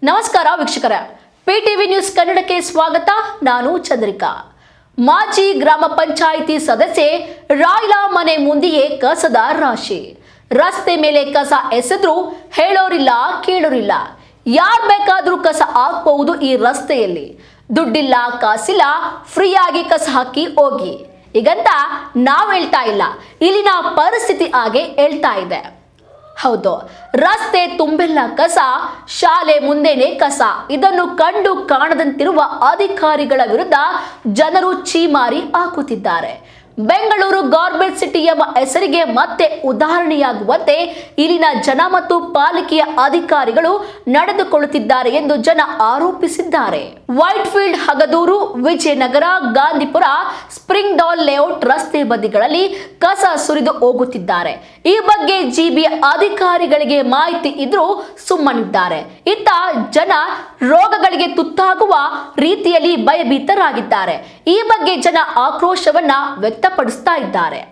ನಮಸ್ಕಾರ ವೀಕ್ಷಕರೇ, ಪಿಟಿವಿ ನ್ಯೂಸ್ ಕನ್ನಡಕ್ಕೆ ಸ್ವಾಗತ. ನಾನು ಚಂದ್ರಿಕಾ. ಮಾಜಿ ಗ್ರಾಮ ಪಂಚಾಯಿತಿ ಸದಸ್ಯೆ ರಾಯ್ಲಾ ಮನೆ ಮುಂದೆಯೇ ಕಸದ ರಾಶಿ. ರಸ್ತೆ ಮೇಲೆ ಕಸ ಎಸೆದ್ರು ಹೇಳೋರಿಲ್ಲ ಕೇಳೋರಿಲ್ಲ. ಯಾರು ಬೇಕಾದ್ರೂ ಕಸ ಹಾಕಬಹುದು ಈ ರಸ್ತೆಯಲ್ಲಿ. ದುಡ್ಡಿಲ್ಲ ಕಾಸಿಲ್ಲ, ಫ್ರೀಯಾಗಿ ಕಸ ಹಾಕಿ ಹೋಗಿ ಹೀಗಂತ ನಾವು ಹೇಳ್ತಾ ಇಲ್ಲ, ಇಲ್ಲಿನ ಪರಿಸ್ಥಿತಿ ಹಾಗೆ ಹೇಳ್ತಾ ಇದೆ. ಹೌದು, ರಸ್ತೆ ತುಂಬೆಲ್ಲ ಕಸ, ಶಾಲೆ ಮುಂದೆನೆ ಕಸ. ಇದನ್ನು ಕಂಡು ಕಾಣದಂತಿರುವ ಅಧಿಕಾರಿಗಳ ವಿರುದ್ಧ ಜನರು ಛೀಮಾರಿ ಹಾಕುತ್ತಿದ್ದಾರೆ. ಬೆಂಗಳೂರು ಗಾರ್ಬೇಜ್ ಸಿಟಿ ಎಂಬ ಹೆಸರಿಗೆ ಮತ್ತೆ ಉದಾಹರಣೆಯಾಗುವಂತೆ ಇಲ್ಲಿನ ಜನ ಮತ್ತು ಪಾಲಿಕೆಯ ಅಧಿಕಾರಿಗಳು ನಡೆದುಕೊಳ್ಳುತ್ತಿದ್ದಾರೆ ಎಂದು ಜನ ಆರೋಪಿಸಿದ್ದಾರೆ. ವೈಟ್ಫೀಲ್ಡ್, ಹಗದೂರು, ವಿಜಯನಗರ, ಗಾಂಧಿಪುರ, ಸ್ಪ್ರಿಂಗ್ ಡಾಲ್ ಲೇಔಟ್ ರಸ್ತೆ ಬದಿಗಳಲ್ಲಿ ಕಸ ಸುರಿದು ಹೋಗುತ್ತಿದ್ದಾರೆ. ಈ ಬಗ್ಗೆ ಜಿಬಿಯ ಅಧಿಕಾರಿಗಳಿಗೆ ಮಾಹಿತಿ ಇದ್ರೂ ಸುಮ್ಮನಿದ್ದಾರೆ. ಇತ್ತ ಜನ ರೋಗಗಳಿಗೆ ತುತ್ತಾಗುವ ರೀತಿಯಲ್ಲಿ ಭಯಭೀತರಾಗಿದ್ದಾರೆ. ಈ ಬಗ್ಗೆ ಜನ ಆಕ್ರೋಶವನ್ನ ವ್ಯಕ್ತಪಡಿಸ್ತಾ ಇದ್ದಾರೆ.